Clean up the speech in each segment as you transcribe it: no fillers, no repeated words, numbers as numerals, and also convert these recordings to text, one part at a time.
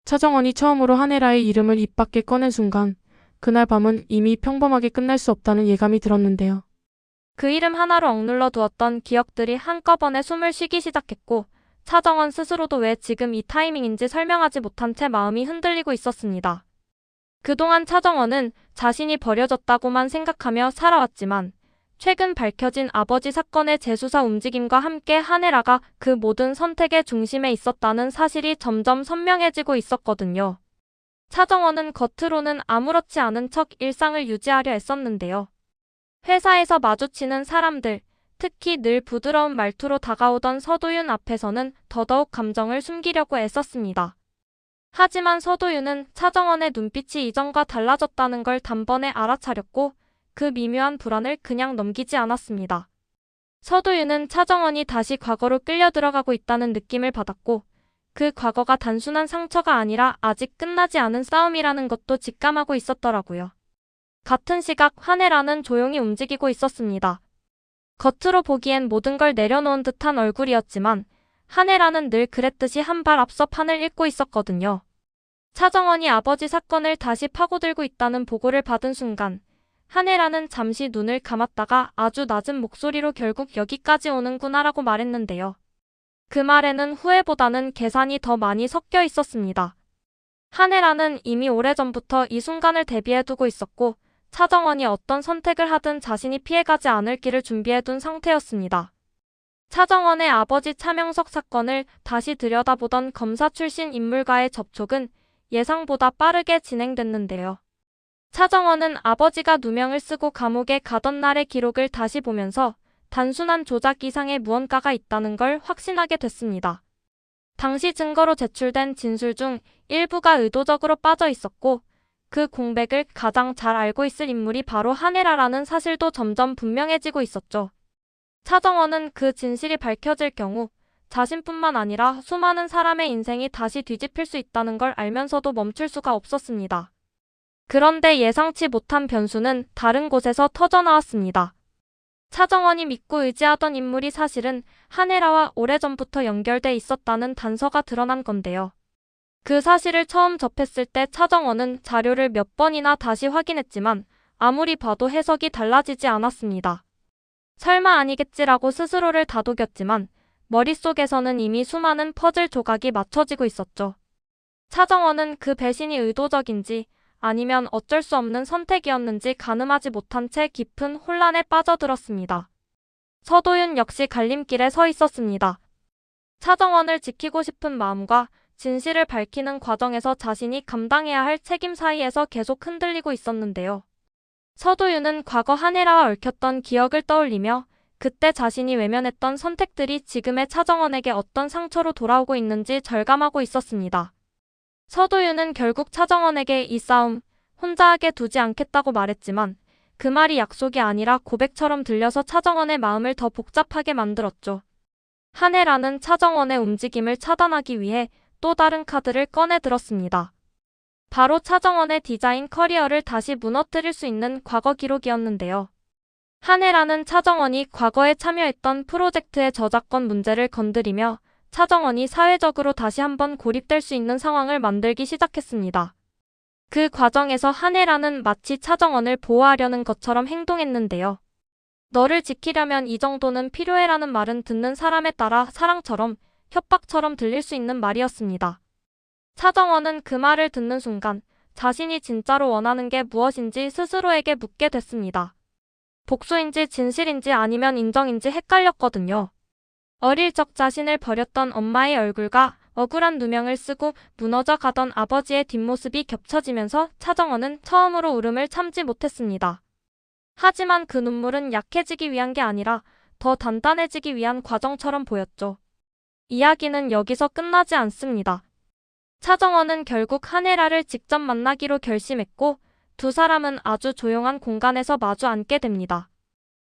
차정원이 처음으로 한혜라의 이름을 입 밖에 꺼낸 순간 그날 밤은 이미 평범하게 끝날 수 없다는 예감이 들었는데요. 그 이름 하나로 억눌러 두었던 기억들이 한꺼번에 숨을 쉬기 시작했고 차정원 스스로도 왜 지금 이 타이밍인지 설명하지 못한 채 마음이 흔들리고 있었습니다. 그동안 차정원은 자신이 버려졌다고만 생각하며 살아왔지만 최근 밝혀진 아버지 사건의 재수사 움직임과 함께 한혜라가 그 모든 선택의 중심에 있었다는 사실이 점점 선명해지고 있었거든요. 차정원은 겉으로는 아무렇지 않은 척 일상을 유지하려 애썼는데요. 회사에서 마주치는 사람들, 특히 늘 부드러운 말투로 다가오던 서도윤 앞에서는 더더욱 감정을 숨기려고 애썼습니다. 하지만 서도윤은 차정원의 눈빛이 이전과 달라졌다는 걸 단번에 알아차렸고 그 미묘한 불안을 그냥 넘기지 않았습니다. 서도윤은 차정원이 다시 과거로 끌려 들어가고 있다는 느낌을 받았고 그 과거가 단순한 상처가 아니라 아직 끝나지 않은 싸움이라는 것도 직감하고 있었더라고요. 같은 시각 한혜라는 조용히 움직이고 있었습니다. 겉으로 보기엔 모든 걸 내려놓은 듯한 얼굴이었지만 한혜라는 늘 그랬듯이 한 발 앞서 판을 읽고 있었거든요. 차정원이 아버지 사건을 다시 파고들고 있다는 보고를 받은 순간 한혜라는 잠시 눈을 감았다가 아주 낮은 목소리로 결국 여기까지 오는구나라고 말했는데요. 그 말에는 후회보다는 계산이 더 많이 섞여 있었습니다. 한혜라는 이미 오래전부터 이 순간을 대비해두고 있었고 차정원이 어떤 선택을 하든 자신이 피해가지 않을 길을 준비해둔 상태였습니다. 차정원의 아버지 차명석 사건을 다시 들여다보던 검사 출신 인물과의 접촉은 예상보다 빠르게 진행됐는데요. 차정원은 아버지가 누명을 쓰고 감옥에 가던 날의 기록을 다시 보면서 단순한 조작 이상의 무언가가 있다는 걸 확신하게 됐습니다. 당시 증거로 제출된 진술 중 일부가 의도적으로 빠져 있었고 그 공백을 가장 잘 알고 있을 인물이 바로 한혜라라는 사실도 점점 분명해지고 있었죠. 차정원은 그 진실이 밝혀질 경우 자신뿐만 아니라 수많은 사람의 인생이 다시 뒤집힐 수 있다는 걸 알면서도 멈출 수가 없었습니다. 그런데 예상치 못한 변수는 다른 곳에서 터져나왔습니다. 차정원이 믿고 의지하던 인물이 사실은 한혜라와 오래전부터 연결돼 있었다는 단서가 드러난 건데요. 그 사실을 처음 접했을 때 차정원은 자료를 몇 번이나 다시 확인했지만 아무리 봐도 해석이 달라지지 않았습니다. 설마 아니겠지라고 스스로를 다독였지만 머릿속에서는 이미 수많은 퍼즐 조각이 맞춰지고 있었죠. 차정원은 그 배신이 의도적인지 아니면 어쩔 수 없는 선택이었는지 가늠하지 못한 채 깊은 혼란에 빠져들었습니다. 서도윤 역시 갈림길에 서 있었습니다. 차정원을 지키고 싶은 마음과 진실을 밝히는 과정에서 자신이 감당해야 할 책임 사이에서 계속 흔들리고 있었는데요. 서도윤은 과거 한혜라와 얽혔던 기억을 떠올리며 그때 자신이 외면했던 선택들이 지금의 차정원에게 어떤 상처로 돌아오고 있는지 절감하고 있었습니다. 서도윤은 결국 차정원에게 이 싸움 혼자 하게 두지 않겠다고 말했지만 그 말이 약속이 아니라 고백처럼 들려서 차정원의 마음을 더 복잡하게 만들었죠. 한혜라는 차정원의 움직임을 차단하기 위해 또 다른 카드를 꺼내 들었습니다. 바로 차정원의 디자인 커리어를 다시 무너뜨릴 수 있는 과거 기록이었는데요. 한혜라는 차정원이 과거에 참여했던 프로젝트의 저작권 문제를 건드리며 차정원이 사회적으로 다시 한번 고립될 수 있는 상황을 만들기 시작했습니다. 그 과정에서 한혜라는 마치 차정원을 보호하려는 것처럼 행동했는데요. 너를 지키려면 이 정도는 필요해라는 말은 듣는 사람에 따라 사랑처럼 협박처럼 들릴 수 있는 말이었습니다. 차정원은 그 말을 듣는 순간 자신이 진짜로 원하는 게 무엇인지 스스로에게 묻게 됐습니다. 복수인지 진실인지 아니면 인정인지 헷갈렸거든요. 어릴 적 자신을 버렸던 엄마의 얼굴과 억울한 누명을 쓰고 무너져 가던 아버지의 뒷모습이 겹쳐지면서 차정원은 처음으로 울음을 참지 못했습니다. 하지만 그 눈물은 약해지기 위한 게 아니라 더 단단해지기 위한 과정처럼 보였죠. 이야기는 여기서 끝나지 않습니다. 차정원은 결국 한혜라를 직접 만나기로 결심했고 두 사람은 아주 조용한 공간에서 마주 앉게 됩니다.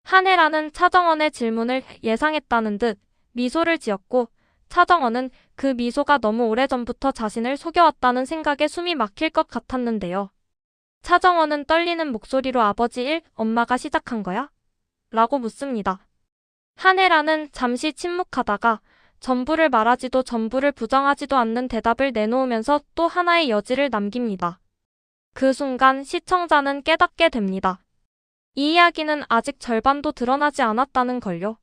한혜라는 차정원의 질문을 예상했다는 듯 미소를 지었고 차정원은 그 미소가 너무 오래전부터 자신을 속여왔다는 생각에 숨이 막힐 것 같았는데요. 차정원은 떨리는 목소리로 아버지 엄마가 시작한 거야? 라고 묻습니다. 한혜라는 잠시 침묵하다가 전부를 말하지도 전부를 부정하지도 않는 대답을 내놓으면서 또 하나의 여지를 남깁니다. 그 순간 시청자는 깨닫게 됩니다. 이 이야기는 아직 절반도 드러나지 않았다는 걸요.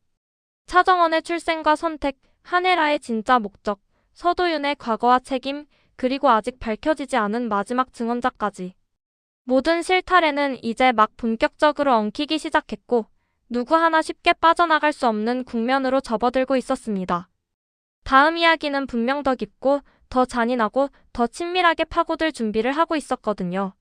차정원의 출생과 선택, 한혜라의 진짜 목적, 서도윤의 과거와 책임, 그리고 아직 밝혀지지 않은 마지막 증언자까지. 모든 실타래는 이제 막 본격적으로 엉키기 시작했고 누구 하나 쉽게 빠져나갈 수 없는 국면으로 접어들고 있었습니다. 다음 이야기는 분명 더 깊고 더 잔인하고 더 친밀하게 파고들 준비를 하고 있었거든요.